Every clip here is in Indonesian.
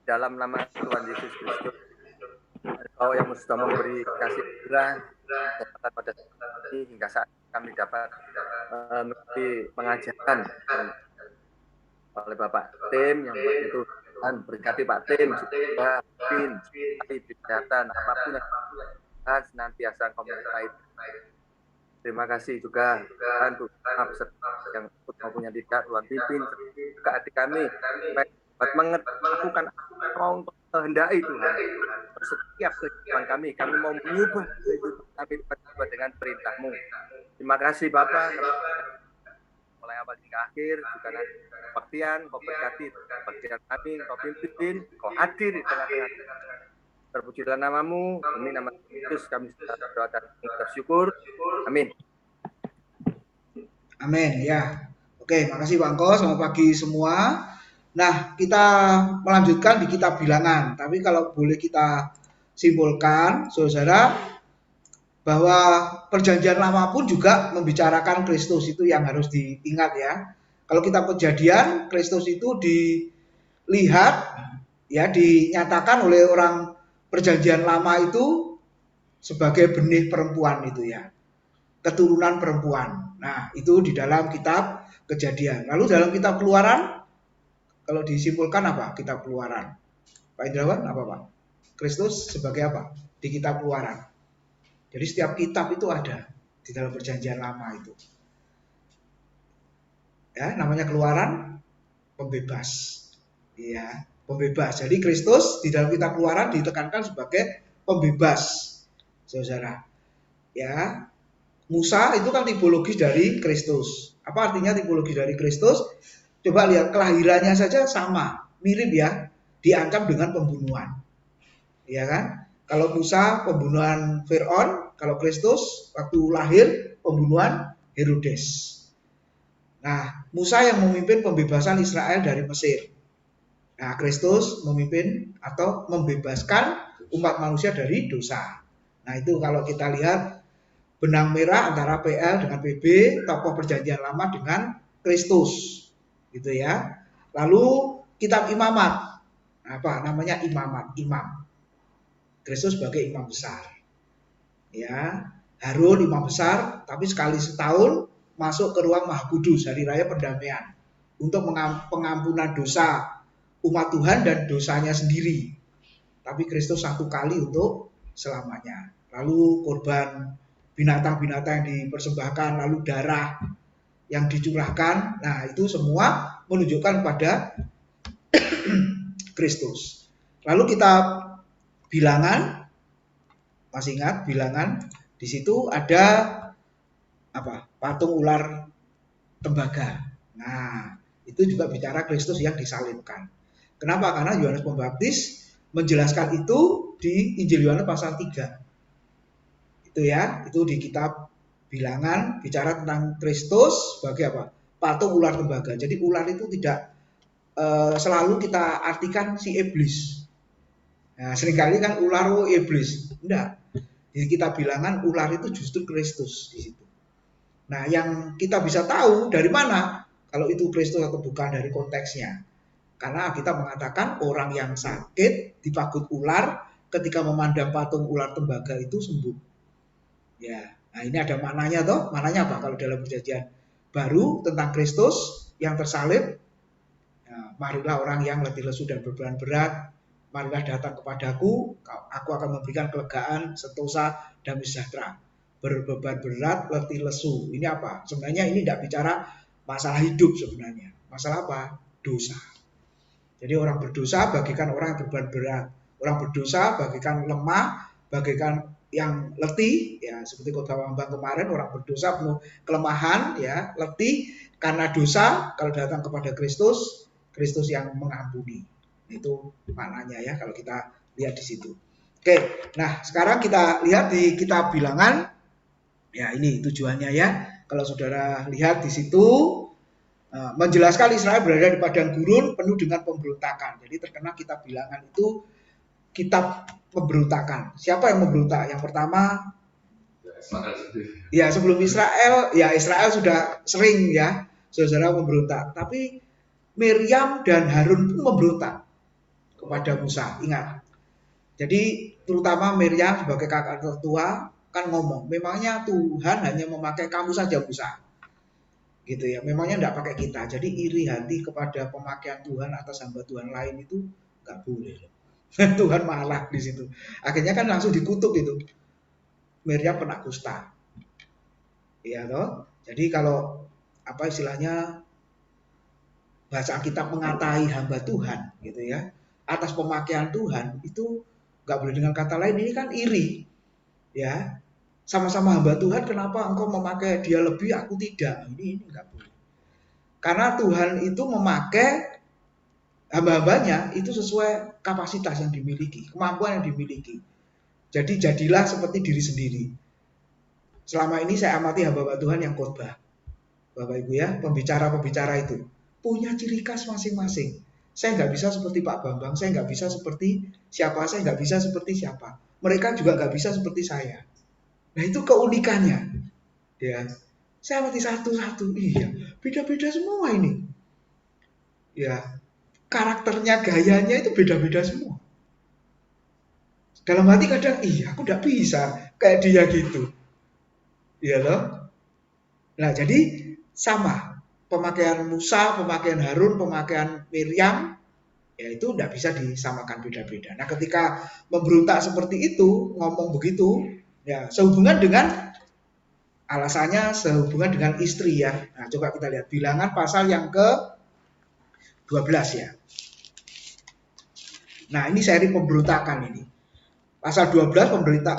dalam nama Tuhan Yesus Kristus, Engkau yang sudah memberi kasih karunia pada kami hingga saat kami dapat mengikuti pengajaran oleh Bapak Tim yang begitu Tuhan berkati Pak Tim juga Pin kesehatan apapun yang senantiasa komunitas. Terima kasih juga Tuhan untuk yang maupun yang tidak Tuhan pimpin ke hati kami buat melakukan mau kehendaki Tuhan setiap kehidupan kami mau mengubah kehidupan kami dengan perintah-Mu. Terima kasih Bapak mulai awal hingga akhir juga nanti kebaktian Kau berkati kebaktian kami Kau pimpin Kau hadir di tengah-tengah. Terpujilah nama-Mu, demi nama Yesus kami berdoa dan bersyukur. Amin. Amin ya. Oke, makasih Bang Ko. Selamat pagi semua. Nah, kita melanjutkan di kitab Bilangan. Tapi kalau boleh kita simpulkan, saudara, bahwa perjanjian lama pun juga membicarakan Kristus, itu yang harus diingat ya. Kalau kita Kejadian, Kristus itu dilihat ya, dinyatakan oleh orang perjanjian lama itu sebagai benih perempuan itu ya, keturunan perempuan. Nah, itu di dalam kitab Kejadian. Lalu dalam kitab Keluaran, kalau disimpulkan apa kitab Keluaran? Pak Indrawan, apa Pak? Kristus sebagai apa di kitab Keluaran? Jadi setiap kitab itu ada di dalam perjanjian lama itu. Ya, namanya Keluaran, pembebas. Ya, pembebas. Jadi Kristus di dalam kitab Keluaran ditekankan sebagai pembebas, saudara. Ya, Musa itu kan tipologi dari Kristus. Apa artinya tipologi dari Kristus? Coba lihat kelahirannya saja sama, mirip ya, diancam dengan pembunuhan. Ya kan? Kalau Musa pembunuhan Fir'aun, kalau Kristus waktu lahir pembunuhan Herodes. Nah, Musa yang memimpin pembebasan Israel dari Mesir. Nah, Kristus memimpin atau membebaskan umat manusia dari dosa. Nah, itu kalau kita lihat benang merah antara PL dengan PB, tokoh perjanjian lama dengan Kristus. Gitu ya. Lalu kitab imamat. Apa namanya imamat? Imam. Kristus sebagai imam besar. Ya, Harun imam besar, tapi sekali setahun masuk ke ruang Maha Kudus, hari raya pendamaian, untuk pengampunan dosa umat Tuhan dan dosanya sendiri. Tapi Kristus satu kali untuk selamanya. Lalu korban binatang-binatang yang dipersembahkan, lalu darah yang dicurahkan, nah itu semua menunjukkan pada Kristus. Lalu kitab Bilangan, masih ingat Bilangan? Di situ ada apa? Patung ular tembaga. Nah, itu juga bicara Kristus yang disalibkan. Kenapa? Karena Yohanes Pembaptis menjelaskan itu di Injil Yohanes pasal 3. Itu ya, itu di kitab Bilangan bicara tentang Kristus sebagai apa? Patung ular tembaga. Jadi ular itu tidak selalu kita artikan si iblis. Nah, seringkali kan ular iblis. Enggak. Di kitab Bilangan ular itu justru Kristus di situ. Nah, yang kita bisa tahu dari mana kalau itu Kristus atau bukan dari konteksnya. Karena kita mengatakan orang yang sakit dipagut ular ketika memandang patung ular tembaga itu sembuh. Ya, nah ini ada maknanya toh. Maknanya apa? Kalau dalam perjanjian baru tentang Kristus yang tersalib, ya, marilah orang yang letih lesu dan beban berat, marilah datang kepadaku, aku akan memberikan kelegaan, sentosa, damai sejahtera. Berbeban berat, letih lesu. Ini apa? Sebenarnya ini tidak bicara masalah hidup sebenarnya. Masalah apa? Dosa. Jadi orang berdosa bagikan orang yang beban berat. Orang berdosa bagikan lemah, bagikan yang letih, ya seperti khotbah Bambang kemarin, orang berdosa penuh kelemahan, ya letih karena dosa. Kalau datang kepada Kristus, Kristus yang mengampuni. Itu maknanya ya kalau kita lihat di situ. Oke, nah sekarang kita lihat di kitab Bilangan. Ya ini tujuannya ya. Kalau saudara lihat di situ menjelaskan Israel berada di padang gurun penuh dengan pemberontakan. Jadi terkenal kitab Bilangan itu kitab pemberontakan. Siapa yang memberontak? Yang pertama, ya sebelum Israel, ya Israel sudah sering ya saudara memberontak. Tapi Miriam dan Harun pun memberontak kepada Musa. Ingat. Jadi terutama Miriam sebagai kakak tertua kan ngomong, memangnya Tuhan hanya memakai kamu saja Musa. Gitu ya, memangnya enggak pakai kita. Jadi iri hati kepada pemakaian Tuhan atas hamba Tuhan lain itu nggak boleh. Tuhan marah di situ. Akhirnya kan langsung dikutuk itu. Miriam kena kusta. Iya toh? Jadi kalau apa istilahnya bahasa Alkitab mengatai hamba Tuhan gitu ya, atas pemakaian Tuhan itu nggak boleh dengan kata lain, ini kan iri ya, sama-sama hamba Tuhan kenapa engkau memakai dia lebih aku tidak, ini nggak boleh, karena Tuhan itu memakai hamba-hambanya itu sesuai kapasitas yang dimiliki, kemampuan yang dimiliki. Jadi jadilah seperti diri sendiri. Selama ini saya amati hamba Tuhan yang khotbah, Bapak Ibu ya, pembicara-pembicara itu punya ciri khas masing-masing. Saya nggak bisa seperti Pak Bambang, saya nggak bisa seperti siapa, saya nggak bisa seperti siapa. Mereka juga nggak bisa seperti saya. Nah itu keunikannya. Ya, saya amati satu-satu, iya, beda-beda semua ini. Ya, karakternya, gayanya itu beda-beda semua. Dalam hati kadang, iya, aku nggak bisa kayak dia gitu. Iya loh. Nah jadi sama pemakaian Musa, pemakaian Harun, pemakaian Miriam, ya itu tidak bisa disamakan beda-beda. Nah ketika memberontak seperti itu, ngomong begitu, ya sehubungan dengan alasannya sehubungan dengan istri ya. Nah coba kita lihat Bilangan pasal yang ke-12 ya. Nah ini seri pemberontakan ini. Pasal 12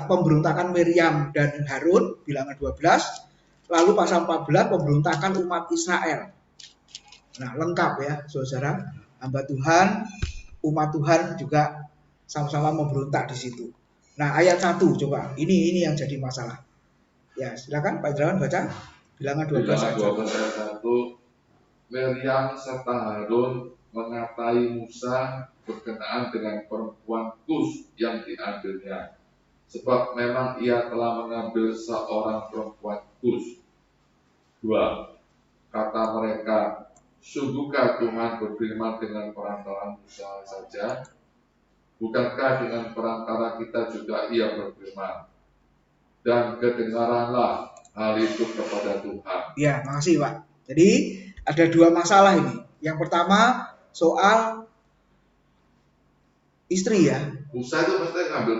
pemberontakan Miriam dan Harun, Bilangan 12. Lalu pasal 14 pemberontakan umat Israel. Nah lengkap ya saudara, hamba Tuhan, umat Tuhan juga sama-sama memberontak di situ. Nah ayat 1 coba, ini yang jadi masalah. Ya silakan Pak Indrawan baca Bilangan 12 ayat 1. Miriam serta Harun mengatai Musa berkenaan dengan perempuan Kus yang diambilnya, sebab memang ia telah mengambil seorang perempuan Kus. 2. Kata mereka, sungguhkah Tuhan berfirman dengan perantara Musa saja? Bukankah dengan perantara kita juga ia berfirman? Dan kedengaranlah hal itu kepada Tuhan. Ya, makasih Pak. Jadi ada dua masalah ini. Yang pertama soal istri ya. Musa itu pasti ngambil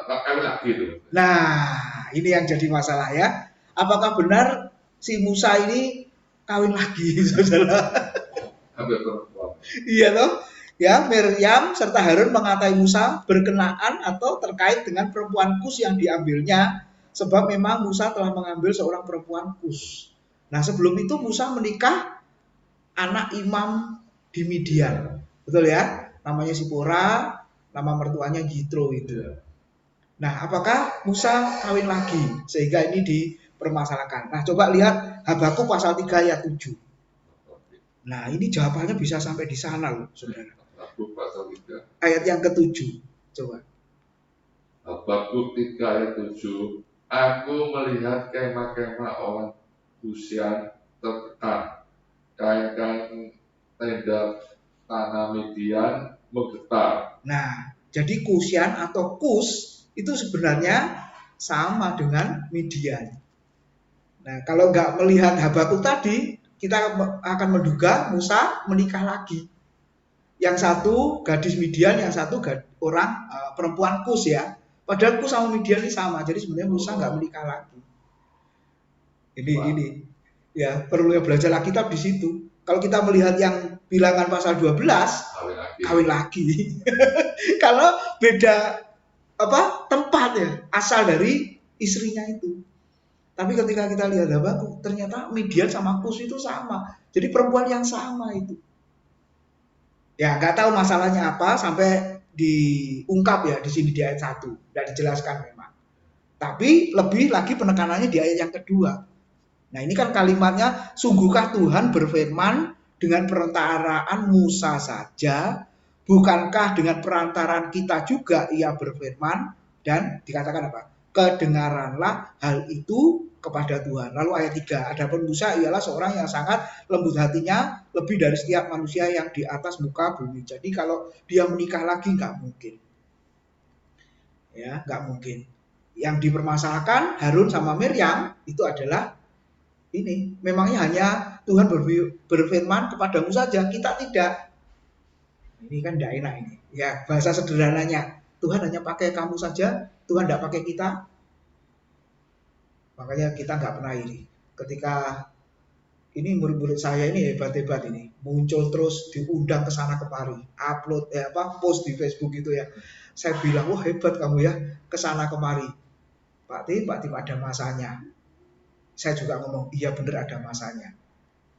kawin lagi itu. Nah, ini yang jadi masalah ya. Apakah benar si Musa ini kawin lagi, saudara? Ambil perempuan. Iya toh? Ya, Miriam serta Harun mengatai Musa berkenaan atau terkait dengan perempuan Kus yang diambilnya, sebab memang Musa telah mengambil seorang perempuan Kus. Nah, sebelum itu Musa menikah anak imam di Midian. Betul ya? Namanya Sipora, nama mertuanya Jitro itu. Nah, apakah Musa kawin lagi? Sehingga ini dipermasalahkan. Nah, coba lihat Habakuk pasal 3 ayat 7. Nah, ini jawabannya bisa sampai di sana loh, saudara. Habakuk pasal 3. Ayat yang ke-7. Coba. Habakuk 3 ayat 7. Aku melihat kemah-kemah orang Kusian tertekan. Kain-kain tenda tanah Midian menggetar. Nah, jadi Kusian atau Kus itu sebenarnya sama dengan Midian. Nah, kalau nggak melihat Habakuk tadi, kita akan menduga Musa menikah lagi. Yang satu gadis Midian, yang satu orang perempuan Kus ya. Padahal Kus sama Midian ini sama, jadi sebenarnya Musa nggak menikah lagi. Ini ya perlu belajar Alkitab di situ. Kalau kita melihat yang Bilangan pasal 12, kawin lagi. Kalau beda tempat ya, asal dari istrinya itu. Tapi ketika kita lihat Habakuk, ternyata Midian sama Kus itu sama. Jadi perempuan yang sama itu. Ya nggak tahu masalahnya apa sampai diungkap ya di sini di ayat 1. Tidak dijelaskan memang. Tapi lebih lagi penekanannya di ayat yang kedua. Nah ini kan kalimatnya, sungguhkah Tuhan berfirman dengan perantaraan Musa saja, bukankah dengan perantaraan kita juga ia berfirman, dan dikatakan apa? Kedengaranlah hal itu kepada Tuhan. Lalu ayat 3, adapun Musa ialah seorang yang sangat lembut hatinya, lebih dari setiap manusia yang di atas muka bumi. Jadi kalau dia menikah lagi nggak mungkin. Ya, nggak mungkin. Yang dipermasalahkan Harun sama Miriam itu adalah ini. Memangnya hanya Tuhan berfirman kepadamu saja, kita tidak. Ini kan tidak enak ini. Ya, bahasa sederhananya, Tuhan hanya pakai kamu saja, Tuhan tidak pakai kita. Makanya kita nggak pernah ini. Ketika ini murid-murid saya ini hebat-hebat ini, muncul terus diundang ke sana kemari, upload post di Facebook gitu ya. Saya bilang, wah hebat kamu ya, ke sana kemari. Pak Tim ada masanya. Saya juga ngomong, iya bener ada masanya.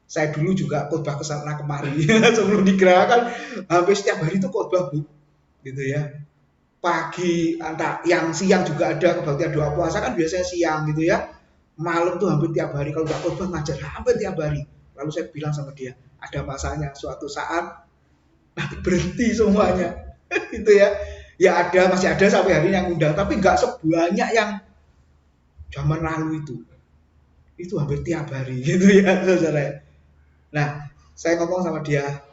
Saya dulu juga khotbah ke sana kemari sebelum digerakkan, hampir setiap hari itu khotbah Bu, gitu ya. Pagi, yang siang juga ada kebaktian doa puasa kan biasanya siang gitu ya. Malam tuh hampir tiap hari, kalau nggak khotbah ngajar hampir tiap hari. Lalu saya bilang sama dia, ada masanya, suatu saat nanti berhenti semuanya, gitu ya. Ya ada, masih ada sampai hari ini yang undang, tapi nggak sebanyak yang zaman lalu itu. Itu hampir tiap hari, gitu ya, saudara. Nah, saya ngomong sama dia,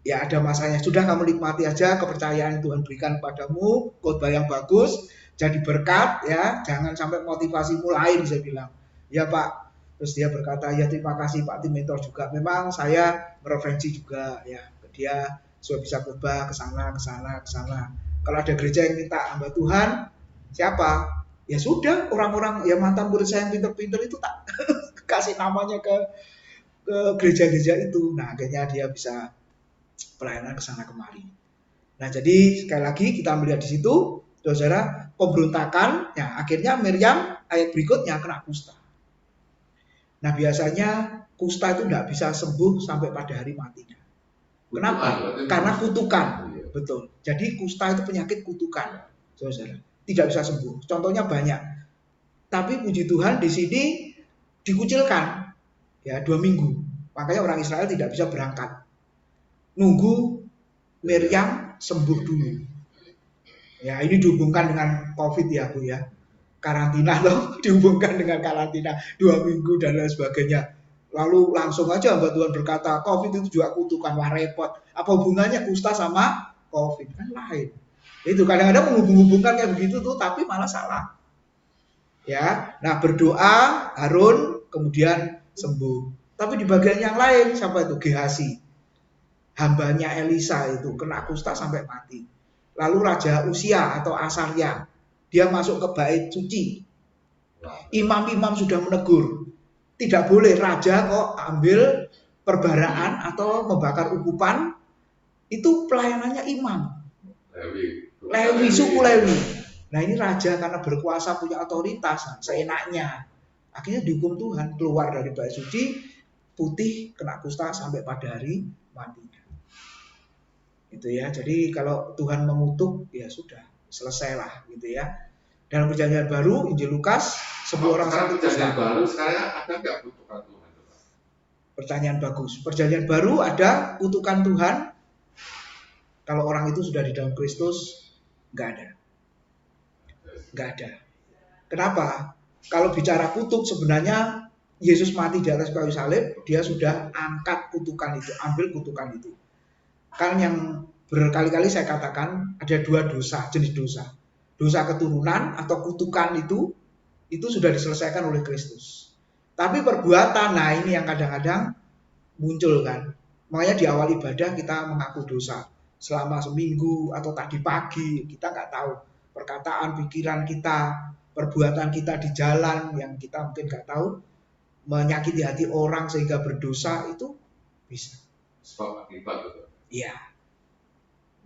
ya ada masanya. Sudah kamu nikmati aja kepercayaan yang Tuhan berikan padamu, khotbah yang bagus, jadi berkat ya, jangan sampai motivasimu lain, saya bilang. Ya Pak. Terus dia berkata, ya terima kasih Pak Tim Mentor juga. Memang saya mereferensi juga ya, dia supaya bisa khotbah ke sana. Kalau ada gereja yang minta hamba Tuhan, siapa? Ya sudah, orang-orang ya mantan murid saya yang pinter-pinter itu tak kasih namanya ke gereja-gereja itu. Nah, akhirnya dia bisa pelayanan ke sana kemari. Nah, jadi sekali lagi kita melihat di situ, saudara, pemberontakan, ya akhirnya Miriam ayat berikutnya kena kusta. Nah, biasanya kusta itu tidak bisa sembuh sampai pada hari matinya. Kenapa? Karena kutukan. Betul. Jadi kusta itu penyakit kutukan, saudara. Tidak bisa sembuh. Contohnya banyak. Tapi puji Tuhan di sini dikucilkan. Ya, 2 minggu. Makanya orang Israel tidak bisa berangkat. Nunggu Miriam sembuh dulu. Ya, ini dihubungkan dengan COVID ya Bu ya. Karantina loh, dihubungkan dengan karantina 2 minggu dan lain sebagainya. Lalu langsung aja hamba Tuhan berkata, COVID itu juga kutukan, wah repot. Apa hubungannya kusta sama COVID? Kan lain. Itu kadang-kadang menghubung-hubungkan kayak begitu tuh, tapi malah salah. Ya, nah berdoa Harun kemudian sembuh. Tapi di bagian yang lain, siapa itu? Gehazi. Hambanya Elisa itu kena kusta sampai mati. Lalu Raja Usia atau Asaria, dia masuk ke bait suci. Imam-imam sudah menegur, tidak boleh raja kok ambil perbaraan atau membakar ukupan, itu pelayanannya imam. Lewi, suku Lewi. Nah ini raja karena berkuasa punya otoritas, seenaknya. Akhirnya dihukum Tuhan, keluar dari bait suci, putih, kena kusta sampai pada hari matinya. Gitu ya. Jadi kalau Tuhan mengutuk ya sudah selesailah gitu ya. Dalam perjanjian baru Injil Lukas sebuah orang sakit kusta. Perjanjian baru sekarang ada nggak kutukan Tuhan? Pertanyaan bagus. Perjanjian baru ada kutukan Tuhan. Kalau orang itu sudah di dalam Kristus nggak ada. Nggak ada. Kenapa? Kalau bicara kutuk sebenarnya Yesus mati di atas kayu salib, dia sudah angkat kutukan itu, ambil kutukan itu. Kan yang berkali-kali saya katakan ada 2 dosa, jenis dosa. Dosa keturunan atau kutukan itu sudah diselesaikan oleh Kristus. Tapi perbuatan, nah ini yang kadang-kadang muncul kan. Makanya di awal ibadah kita mengaku dosa. Selama seminggu atau tadi pagi, kita nggak tahu. Perkataan, pikiran kita, perbuatan kita di jalan yang kita mungkin nggak tahu, menyakiti hati orang sehingga berdosa itu bisa. Sebab akibat itu. Iya.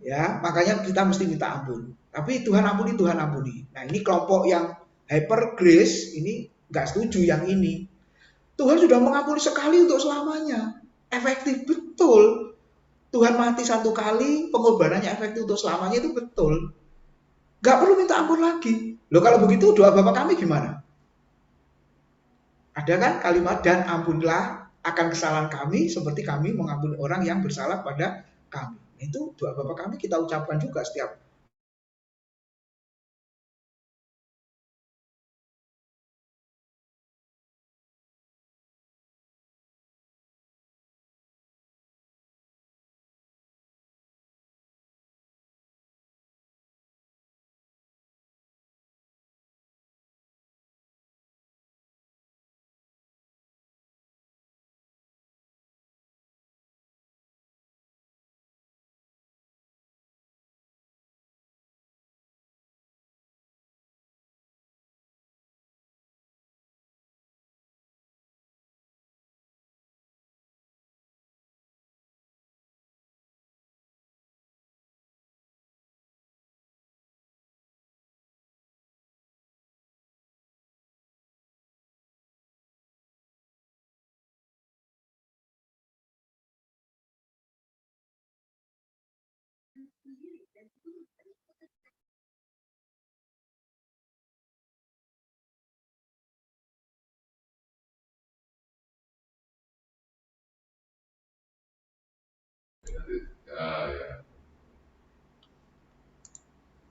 Ya, makanya kita mesti minta ampun. Tapi Tuhan ampuni, Tuhan ampuni. Nah, ini kelompok yang hyper grace ini nggak setuju yang ini. Tuhan sudah mengampuni sekali untuk selamanya. Efektif betul. Tuhan mati 1 kali, pengorbanannya efektif untuk selamanya itu betul. Nggak perlu minta ampun lagi. Loh kalau begitu doa Bapa kami gimana? Ada kan kalimat dan ampunilah akan kesalahan kami seperti kami mengampuni orang yang bersalah pada kami. Itu doa Bapa kami kita ucapkan juga setiap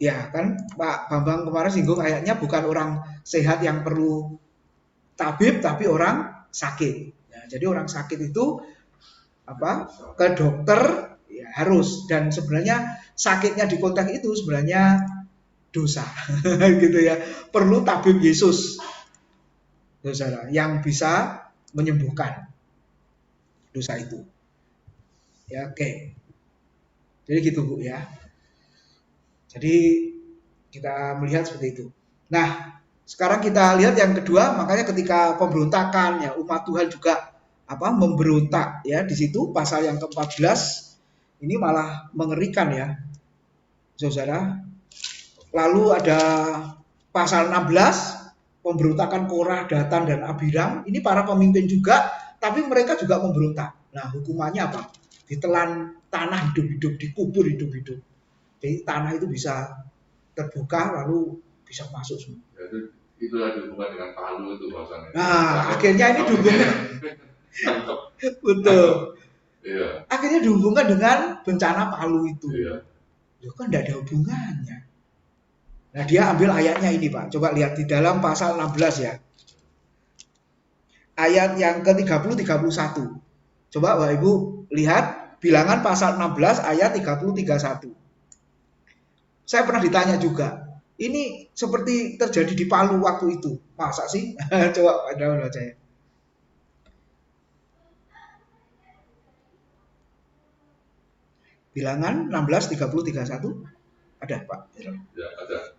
Ya kan Pak Bambang kemarin singgung ayatnya bukan orang sehat yang perlu tabib tapi orang sakit. Ya, jadi orang sakit itu apa ke dokter ya harus, dan sebenarnya sakitnya di konteks itu sebenarnya dosa gitu ya, perlu tabib Yesus saudara yang bisa menyembuhkan dosa itu ya. Oke, jadi gitu Bu ya, jadi kita melihat seperti itu. Nah sekarang kita lihat yang kedua, makanya ketika pemberontakan ya umat Tuhan juga apa memberontak ya, di situ pasal yang ke-14 ini malah mengerikan ya saudara. Lalu ada pasal 16 pemberontakan Korah, Datan dan Abiram. Ini para pemimpin juga, tapi mereka juga memberontak. Nah hukumannya apa? Ditelan tanah hidup-hidup, dikubur hidup-hidup. Jadi tanah itu bisa terbuka lalu bisa masuk semua. Ya, itu ada hubungan dengan palu itu bahasanya. Nah akhirnya ini dihubungkan. Betul. Iya. Akhirnya dihubungkan dengan bencana Palu itu. Iya. Loh kan tidak ada hubungannya. Nah dia ambil ayatnya ini Pak, coba lihat di dalam pasal 16 ya. Ayat yang ke-30-31. Coba Bapak Ibu lihat Bilangan pasal 16 ayat 30-31. Saya pernah ditanya juga, ini seperti terjadi di Palu waktu itu. Masa sih? Coba Anda baca ya. Bilangan 16 30 31. Ada Pak? Ya, ada.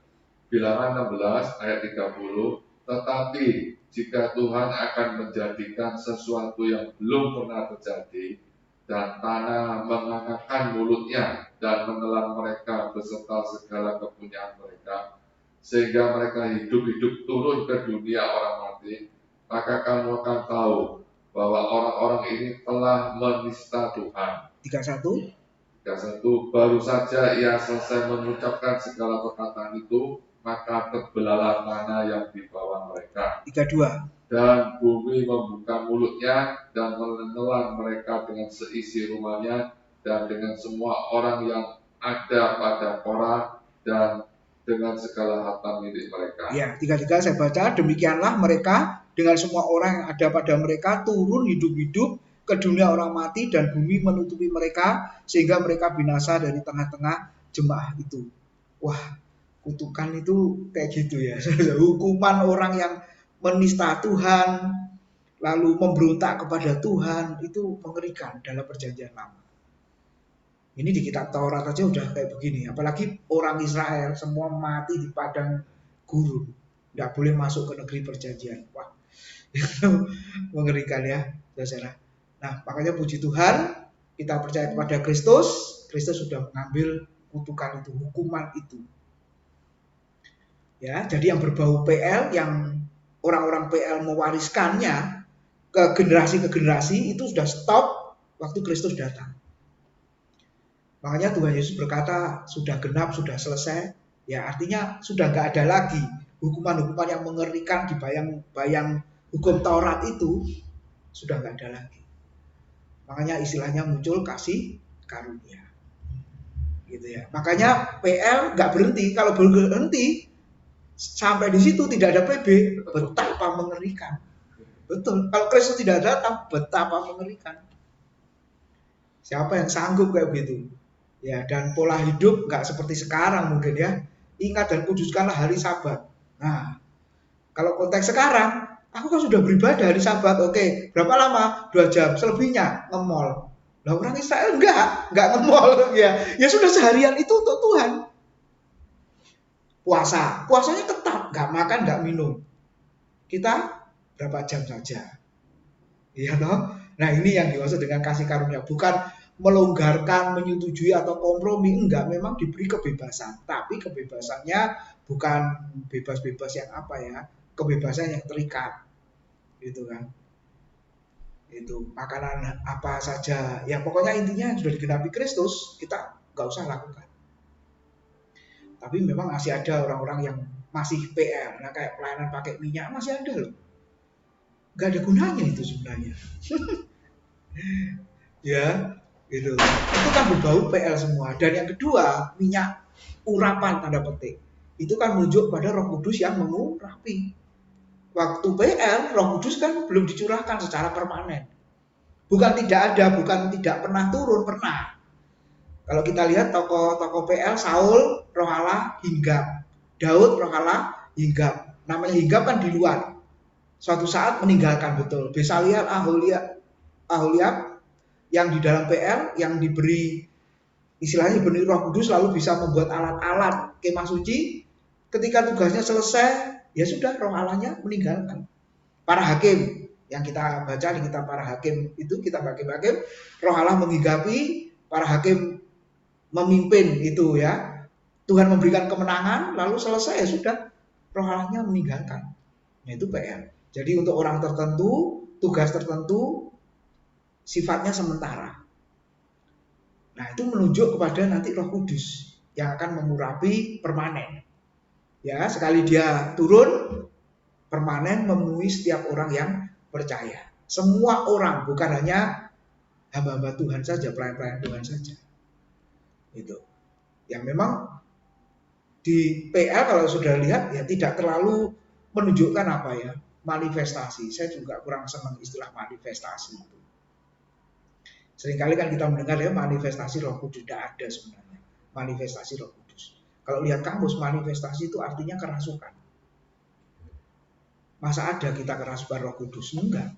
Bilangan 16 ayat 30, tetapi jika Tuhan akan menjadikan sesuatu yang belum pernah terjadi, dan tanah mengangkatkan mulutnya dan menelan mereka beserta segala kepunyaan mereka, sehingga mereka hidup-hidup turun ke dunia orang mati, maka kamu akan tahu bahwa orang-orang ini telah menista Tuhan. 31. Baru saja ia selesai mengucapkan segala perkataan itu, maka terbelalah tanah yang di bawah mereka. 32. Dan bumi membuka mulutnya dan menelan mereka dengan seisi rumahnya dan dengan semua orang yang ada pada Korah dan dengan segala harta milik mereka. Ya, 33 saya baca, demikianlah mereka dengan semua orang yang ada pada mereka turun hidup-hidup ke dunia orang mati dan bumi menutupi mereka sehingga mereka binasa dari tengah-tengah jemaah itu. Wah, kutukan itu kayak gitu ya. Hukuman orang yang menista Tuhan lalu memberontak kepada Tuhan itu mengerikan dalam perjanjian lama. Ini di kitab Taurat aja udah kayak begini, apalagi orang Israel semua mati di padang gurun, nggak boleh masuk ke negeri perjanjian. Wah, itu mengerikan ya, saudara. Nah, makanya puji Tuhan, kita percaya kepada Kristus. Kristus sudah mengambil kutukan itu, hukuman itu. Ya, jadi yang berbau PL, yang orang-orang PL mewariskannya ke generasi itu sudah stop waktu Kristus datang. Makanya Tuhan Yesus berkata sudah genap, sudah selesai. Ya artinya sudah nggak ada lagi hukuman-hukuman yang mengerikan di bayang-bayang hukum Taurat itu, sudah nggak ada lagi. Makanya istilahnya muncul kasih karunia. Gitu ya. Makanya PL nggak berhenti. Kalau berhenti sampai di situ tidak ada PB, betapa mengerikan. Betul. Kalau Kristus tidak datang, betapa mengerikan. Siapa yang sanggup kayak begitu? Ya, dan pola hidup nggak seperti sekarang mungkin ya. Ingat dan kuduskanlah hari Sabat. Nah, kalau konteks sekarang, aku kan sudah beribadah hari Sabat. Oke, berapa lama? 2 jam. Selebihnya ngemol. Lah orang Israel enggak ngemol ya. Ya sudah seharian itu untuk Tuhan. Puasanya ketat, nggak makan, nggak minum. Kita berapa jam saja. Iya toh? Nah, ini yang dimaksud dengan kasih karunia, bukan melonggarkan, menyetujui atau kompromi, enggak, memang diberi kebebasan, tapi kebebasannya bukan bebas-bebas yang apa ya, kebebasan yang terikat, gitu kan. Itu makanan apa saja, ya pokoknya intinya sudah digenapi Kristus, kita nggak usah lakukan. Tapi memang masih ada orang-orang yang masih PR, nah kayak pelayanan pakai minyak masih ada loh. Gak ada gunanya itu sebenarnya. Ya, gitu. Itu kan berbau PL semua. Dan yang kedua, minyak urapan tanda petik. Itu kan menunjuk pada Roh Kudus yang mengurapi. Waktu PL, Roh Kudus kan belum dicurahkan secara permanen. Bukan tidak ada, bukan tidak pernah turun, pernah. Kalau kita lihat tokoh-tokoh PL, Saul, Roh Allah, hinggap. Daud, Roh Allah, hinggap. Namanya hinggap kan di luar. Suatu saat meninggalkan betul. Besaliel, Aholiab yang di dalam PL, yang diberi istilahnya diberi Roh Kudus lalu bisa membuat alat-alat kemah suci. Ketika tugasnya selesai, ya sudah Roh Allahnya meninggalkan. Para hakim yang kita baca di kitab para hakim itu, kitab hakim-hakim, Roh Allah menghinggapi, para hakim memimpin itu ya. Tuhan memberikan kemenangan, lalu selesai ya sudah Roh Allahnya meninggalkan. Nah, itu PL. Jadi untuk orang tertentu, tugas tertentu sifatnya sementara. Nah, itu menunjuk kepada nanti Roh Kudus yang akan mengurapi permanen. Ya, sekali dia turun, permanen memenuhi setiap orang yang percaya. Semua orang, bukan hanya hamba-hamba Tuhan saja, pelayan-pelayan Tuhan saja. Itu. Yang memang di PL kalau sudah lihat ya tidak terlalu menunjukkan apa ya, manifestasi. Saya juga kurang senang istilah manifestasi itu. Seringkali kan kita mendengar ya manifestasi Roh Kudus, tidak ada sebenarnya manifestasi Roh Kudus. Kalau lihat kamus, manifestasi itu artinya kerasukan. Masa ada kita kerasukan Roh Kudus? Enggak.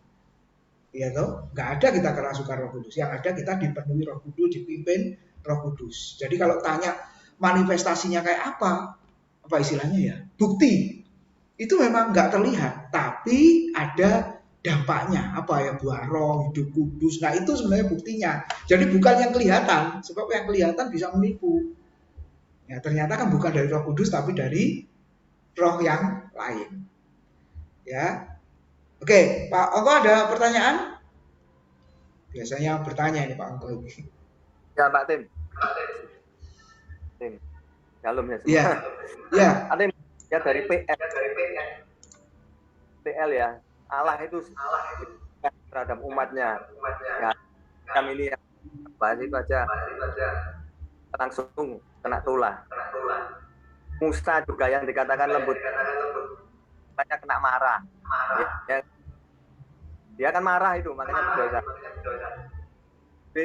Ya toh, enggak ada kita kerasukan Roh Kudus. Yang ada kita dipenuhi Roh Kudus, dipimpin Roh Kudus. Jadi kalau tanya manifestasinya kayak apa istilahnya ya? Bukti. Itu memang enggak terlihat, tapi ada dampaknya. Apa ya, buah roh, hidup kudus. Nah, itu sebenarnya buktinya. Jadi bukan yang kelihatan, sebab yang kelihatan bisa menipu. Ya, ternyata kan bukan dari Roh Kudus tapi dari roh yang lain. Ya. Oke, Pak Ongko ada pertanyaan? Biasanya bertanya ini Pak Ongko ini. Ya, Pak Tim. Shalom ya semua. Iya. Iya. Ada ya dari PL ya. Allah itu terhadap umatnya. Ya, kami ini yang bahas itu aja langsung kena tulah. Musa juga yang dikatakan lembut, banyak kena marah. Ya, dia kan marah itu, makanya berdosa. B.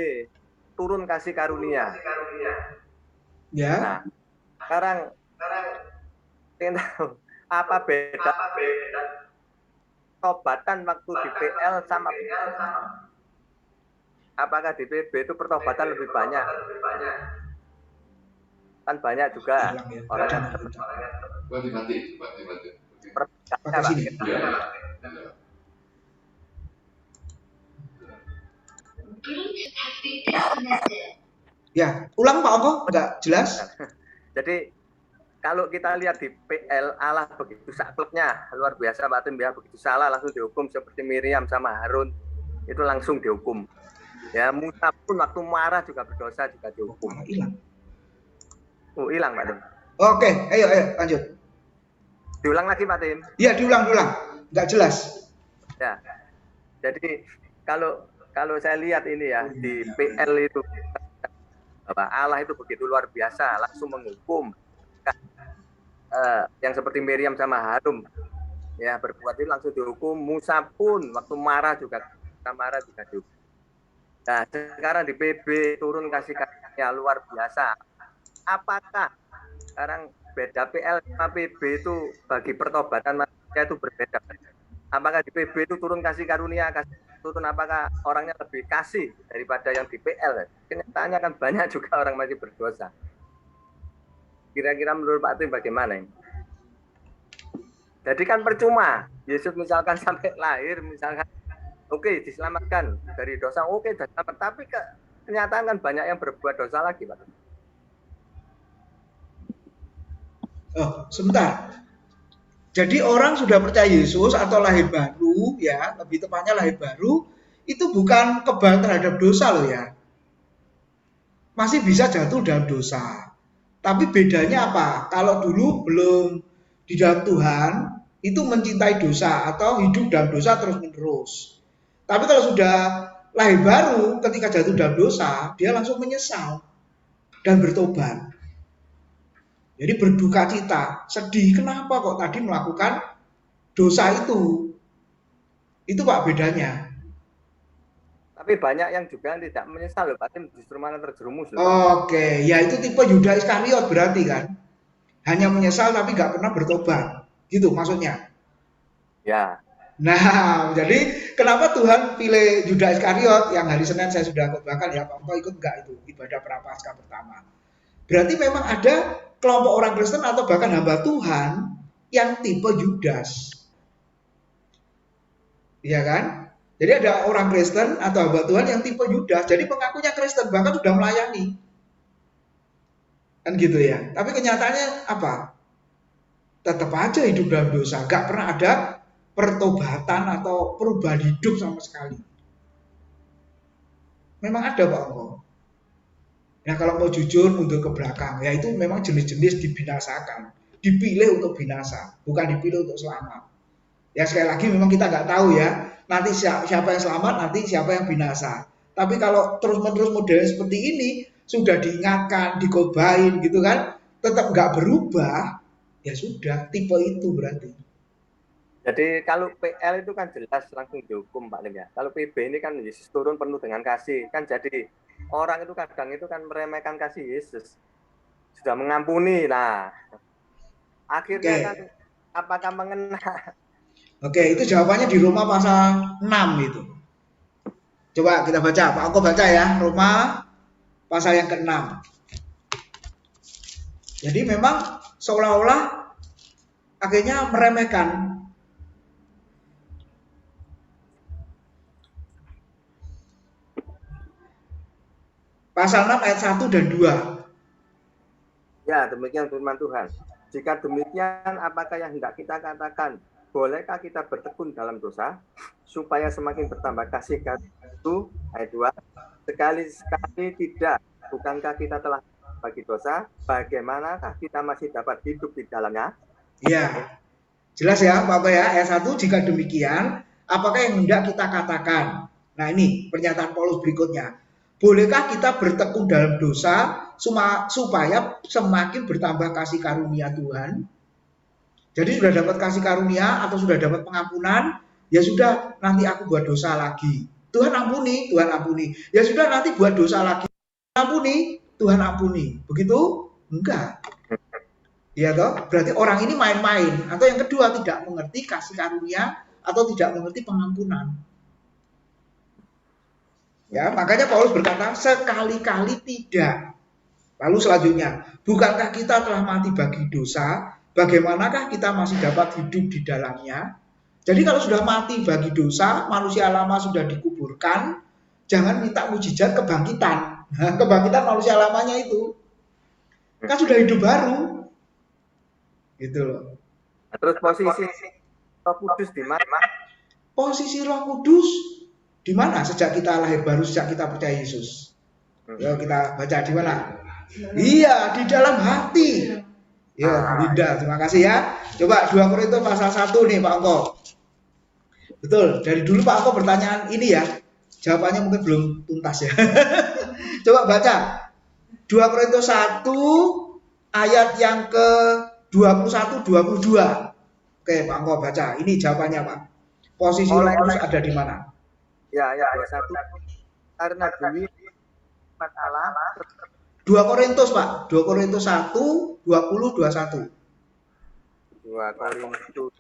Turun kasih karunia. Ya. Nah, sekarang tahu apa beda pertobatan waktu di PL sama apakah di PB itu pertobatan lebih banyak? Kan banyak juga orang yang mati. Pakai sini. Ya, ulang Pak Ongko, enggak jelas. Jadi kalau kita lihat di PL, Allah begitu sakleknya, luar biasa Pak Tim ya, begitu salah langsung dihukum seperti Miriam sama Harun, itu langsung dihukum. Ya, Musa pun waktu marah juga berdosa juga dihukum. Hilang. Oh, hilang Pak Tim. Oke, ayo lanjut. Diulang lagi Pak Tim. Iya, diulang. Enggak jelas. Ya. Jadi kalau saya lihat ini ya di PL itu bahwa Allah itu begitu luar biasa, langsung menghukum yang seperti Miriam sama Harun ya berbuat itu langsung dihukum. Musa pun waktu marah juga dihukum. Nah sekarang di PB turun kasih karunia luar biasa. Apakah sekarang beda PL sama PB itu bagi pertobatan manusia itu berbeda? Apakah di PB itu turun kasih karunia, turun apakah orangnya lebih kasih daripada yang di PL? Kenyataannya kan banyak juga orang masih berdosa. Kira-kira menurut Pak Tim bagaimana ini? Jadi kan percuma, Yesus misalkan sampai lahir, misalkan oke, diselamatkan dari dosa, oke, diselamat, tapi kenyataan kan banyak yang berbuat dosa lagi, Pak. Oh, sebentar. Jadi orang sudah percaya Yesus atau lahir baru, ya, lebih tepatnya lahir baru, itu bukan kebal terhadap dosa loh ya. Masih bisa jatuh dalam dosa. Tapi bedanya apa? Kalau dulu belum di dalam Tuhan, itu mencintai dosa atau hidup dalam dosa terus-menerus. Tapi kalau sudah lahir baru, ketika jatuh dalam dosa, dia langsung menyesal dan bertobat. Jadi berduka cita, sedih. Kenapa kok tadi melakukan dosa itu? Itu Pak bedanya. Tapi banyak yang juga tidak menyesal loh, Pak Tim, justru malah terjerumus loh, Pak. Oke, ya itu tipe Yuda Iskariot berarti kan? Hanya menyesal tapi nggak pernah bertobat. Gitu maksudnya. Ya. Nah, jadi kenapa Tuhan pilih Yuda Iskariot yang hari Senin saya sudah khotbahkan ya Pak Engkau ikut nggak itu ibadah prapaskah pertama? Berarti memang ada kelompok orang Kristen atau bahkan hamba Tuhan yang tipe Yudas. Iya kan? Jadi ada orang Kristen atau hamba Tuhan yang tipe Yudas, jadi pengakunya Kristen, bahkan sudah melayani. Kan gitu ya. Tapi kenyataannya apa? Tetap aja hidup dalam dosa, gak pernah ada pertobatan atau perubahan hidup sama sekali. Memang ada Pak Engko. Nah kalau mau jujur mundur ke belakang, ya itu memang jenis-jenis dibinasakan. Dipilih untuk binasa, bukan dipilih untuk selamat. Ya sekali lagi memang kita nggak tahu ya, nanti siapa yang selamat, nanti siapa yang binasa. Tapi kalau terus-menerus modelnya seperti ini, sudah diingatkan, dikobain gitu kan, tetap nggak berubah, ya sudah, tipe itu berarti. Jadi kalau PL itu kan jelas langsung dihukum Pak Lim ya. Kalau PB ini kan Yesus turun penuh dengan kasih. Kan jadi orang itu kadang itu kan meremehkan kasih Yesus. Sudah mengampuni. Nah, akhirnya kan apakah mengena? Oke, itu jawabannya di Roma pasal 6 itu. Coba kita baca, Pak Angko baca ya, Roma pasal yang ke-6. Jadi memang seolah-olah akhirnya meremehkan. Pasal 6 ayat 1 dan 2. Ya, demikian firman Tuhan. Jika demikian, apakah yang hendak kita katakan? Bolehkah kita bertekun dalam dosa supaya semakin bertambah kasih itu? Ayat 2. Sekali-sekali tidak. Bukankah kita telah bagi dosa? Bagaimanakah kita masih dapat hidup di dalamnya? Iya. Jelas ya, Bapak ya. Ayat 1, jika demikian, apakah yang hendak kita katakan? Nah, ini pernyataan Paulus berikutnya. Bolehkah kita bertekun dalam dosa supaya semakin bertambah kasih karunia Tuhan? Jadi sudah dapat kasih karunia atau sudah dapat pengampunan, ya sudah nanti aku buat dosa lagi. Tuhan ampuni, Tuhan ampuni. Ya sudah nanti buat dosa lagi. Ampuni, Tuhan ampuni. Begitu? Enggak. Ya toh? Berarti orang ini main-main. Atau yang kedua tidak mengerti kasih karunia atau tidak mengerti pengampunan. Ya, makanya Paulus berkata sekali-kali tidak. Lalu selanjutnya, bukankah kita telah mati bagi dosa? Bagaimanakah kita masih dapat hidup di dalamnya? Jadi kalau sudah mati bagi dosa, manusia lama sudah dikuburkan, jangan minta mujizat kebangkitan. Nah, kebangkitan manusia lamanya itu kan sudah hidup baru. Gitu loh. Terus posisi Roh Kudus di mana? Posisi Roh Kudus di mana sejak kita lahir baru, sejak kita percaya Yesus? Yuk kita baca di mana? Iya, di dalam hati. Ya, Linda, terima kasih ya. Coba 2 Korintus pasal 1 nih Pak Angko. Betul, dari dulu Pak Angko pertanyaan ini ya. Jawabannya mungkin belum tuntas ya. Coba baca 2 Korintus 1 ayat yang ke 21 22. Oke, Pak Angko baca. Ini jawabannya, Pak. Posisi Roh Kudus ada di mana? Ya, ayat 21. Karena demi Allah 2 Korintus, Pak. 2 Korintus 1 20 21. 2 Korintus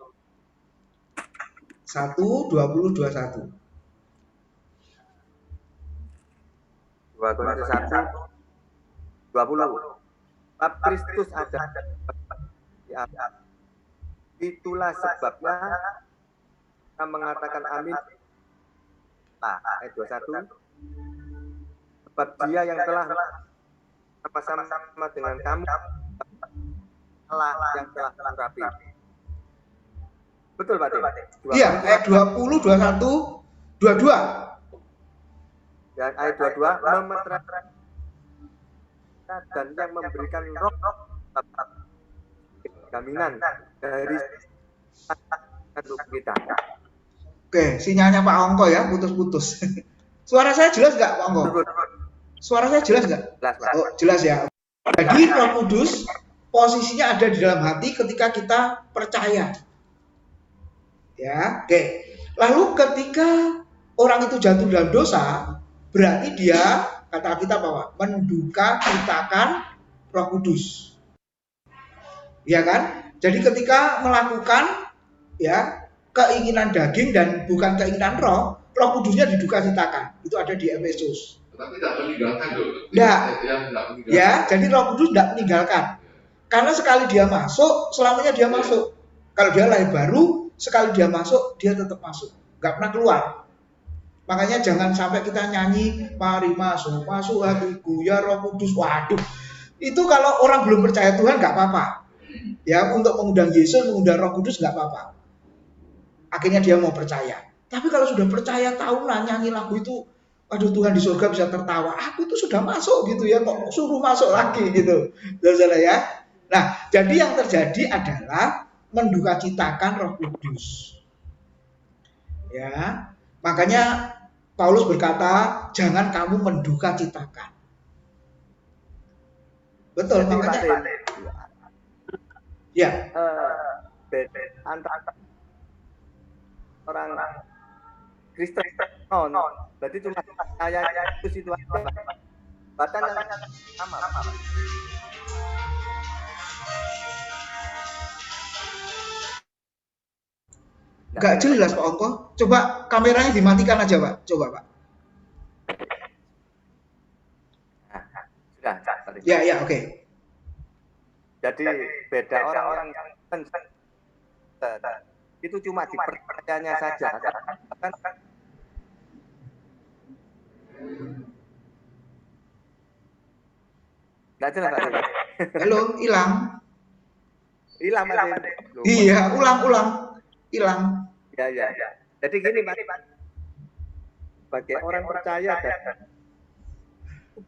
1 20 21. 2 Korintus 1 20. Bab Kristus ada di atas. Itulah sebabnya kita mengatakan amin. Nah, ayat 21. Sebab Dia yang telah sama-sama dengan kamu, Allah yang telah mengurapi. Betul, Pak. Iya, ayat 20, 21, 22. Dan ayat 22 memeteraikan dan yang memberikan roh jaminan dari untuk kita. Oke, sinyalnya Pak Angko ya, putus-putus. Suara saya jelas nggak, Pak Angko? Suara saya jelas nggak? Jelas, Pak. Oh, jelas ya. Jadi Roh Kudus posisinya ada di dalam hati ketika kita percaya. Ya, oke. Lalu ketika orang itu jatuh dalam dosa, berarti dia, kata kita bahwa menduka citakan Roh Kudus. Ya kan? Jadi ketika melakukan ya keinginan daging dan bukan keinginan roh, Roh Kudusnya diduka citakan. Itu ada di Efesus. Tapi tidak meninggalkan loh. Nah, meninggalkan. ya, jadi Roh Kudus tidak meninggalkan. Karena sekali dia masuk, selamanya dia masuk. Kalau dia lahir baru, sekali dia masuk, dia tetap masuk. Nggak pernah keluar. Makanya jangan sampai kita nyanyi, mari masuk, masuk hatiku, ya Roh Kudus. Waduh, itu kalau orang belum percaya Tuhan nggak apa-apa. Ya, untuk mengundang Yesus, mengundang Roh Kudus nggak apa-apa. Akhirnya dia mau percaya. Tapi kalau sudah percaya tahunan nyanyi lagu itu, aduh Tuhan di surga bisa tertawa. Aku itu sudah masuk gitu ya, kok suruh masuk lagi gitu. Saudara ya. Nah, jadi yang terjadi adalah menduka citakan Roh Kudus. Ya, makanya Paulus berkata, jangan kamu menduka citakan. Betul, Jadi, makanya. Ya. Beda antara orang Kristen berarti cuma saya itu situasi bahkan yang sama. Nggak jelas Pak Ongko. Coba kameranya dimatikan aja Pak. Coba Pak. Sudah. Ya, oke. Jadi beda orang-orang yang itu cuma dipercayanya saja. Kan nggak jelas tadi. Halo, hilang. Hilang tadi. Iya, ulang. Hilang. Ya. Jadi gini Pak. Sebagai orang percaya dan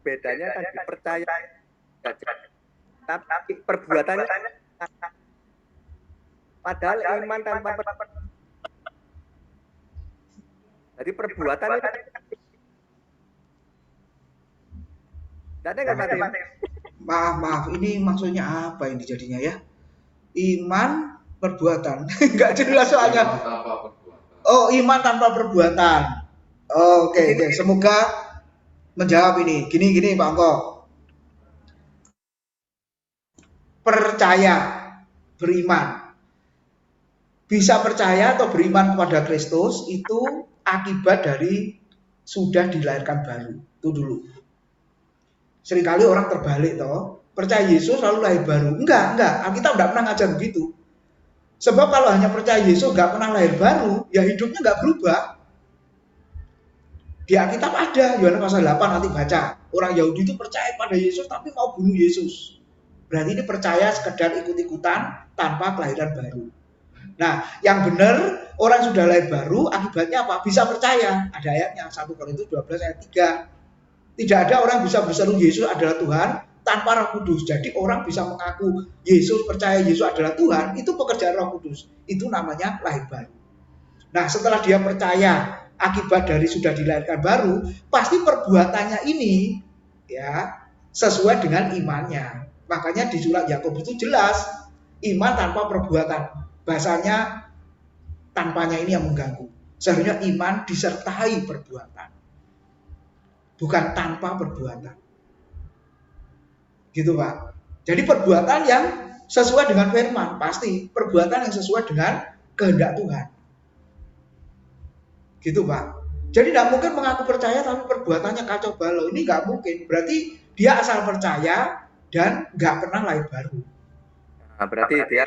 bedanya kan dipercaya saja. Tapi perbuatannya padahal iman tanpa jadi perbuatan itu tidak ada nggak Pak? Maaf, ini maksudnya apa ini jadinya ya? Iman perbuatan. Nggak jelas soalnya. Oh, iman tanpa perbuatan. Oke. Semoga menjawab ini. Gini Pak Ongko. Percaya, beriman. Bisa percaya atau beriman kepada Kristus itu akibat dari sudah dilahirkan baru. Itu dulu. Seringkali orang terbalik toh. Percaya Yesus lalu lahir baru. Enggak. Alkitab tidak pernah ngajar begitu. Sebab kalau hanya percaya Yesus nggak pernah lahir baru, ya hidupnya nggak berubah. Di Alkitab ada, Yohanes pasal 8 nanti baca. Orang Yahudi itu percaya pada Yesus tapi mau bunuh Yesus. Berarti ini percaya sekedar ikut-ikutan tanpa kelahiran baru. Nah, yang benar orang sudah lahir baru akibatnya apa? Bisa percaya. Ada ayatnya 1 Korintus 12 ayat 3. Tidak ada orang bisa berseru Yesus adalah Tuhan tanpa Roh Kudus. Jadi orang bisa mengaku Yesus, percaya Yesus adalah Tuhan, itu pekerjaan Roh Kudus. Itu namanya lahir baru. Nah, setelah dia percaya akibat dari sudah dilahirkan baru, pasti perbuatannya ini ya sesuai dengan imannya. Makanya di surat Yakobus itu jelas iman tanpa perbuatan. Bahasanya tanpanya ini yang mengganggu. Seharusnya iman disertai perbuatan. Bukan tanpa perbuatan. Gitu Pak. Jadi perbuatan yang sesuai dengan firman. Pasti perbuatan yang sesuai dengan kehendak Tuhan. Gitu Pak. Jadi tidak mungkin mengaku percaya tapi perbuatannya kacau balau. Ini nggak mungkin. Berarti dia asal percaya dan nggak pernah lahir baru. Nah, berarti dia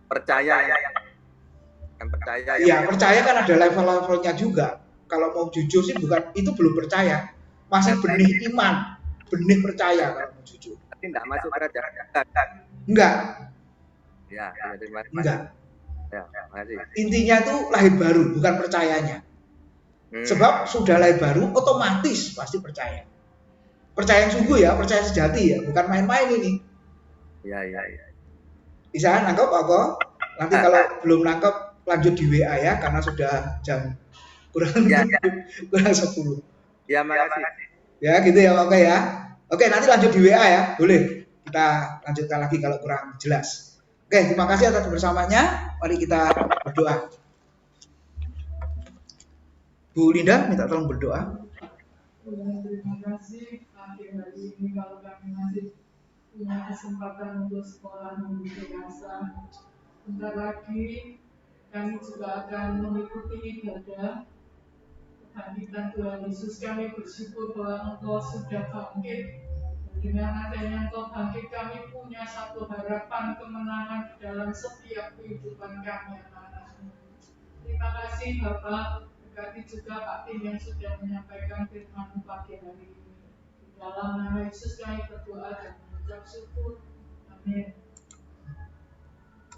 percaya yang percaya. Iya, percaya kan ada level-levelnya juga. Kalau mau jujur sih bukan itu belum percaya. Masih benih iman, benih percaya kalau mau jujur. Tapi tidak masuk kerajaan. Enggak. Ya, terima kasih. Enggak. Ya, makasih. Intinya itu lahir baru, bukan percayanya. Sebab sudah lahir baru, otomatis pasti percaya. Percaya yang sungguh ya, percaya sejati ya, bukan main-main ini. Ya. Bisa nangkep apa? Nanti kalau belum nangkep lanjut di WA ya, karena sudah jam kurang 10. Ya, makasih. Ya gitu ya, oke ya. Oke, nanti lanjut di WA ya, boleh. kita lanjutkan lagi kalau kurang jelas. Oke, terima kasih atas bersamanya. Mari kita berdoa. Bu Linda minta tolong berdoa. Terima kasih pagi hari ini kalau kami masih punya kesempatan untuk sekolah mengikuti asa. Bentar lagi kami juga akan mengikuti ibadah kebangkitan Tuhan Yesus. Kami bersyukur bahwa Engkau sudah bangkit. Dengan adanya Engkau bangkit, kami punya satu harapan kemenangan di dalam setiap kehidupan kami, anak-anakmu. Terima kasih Bapak. Berkati juga Pak Tim yang sudah menyampaikan firman pagi hari ini. Di dalam nama Yesus kami berdoa dan mengucap syukur. Amin.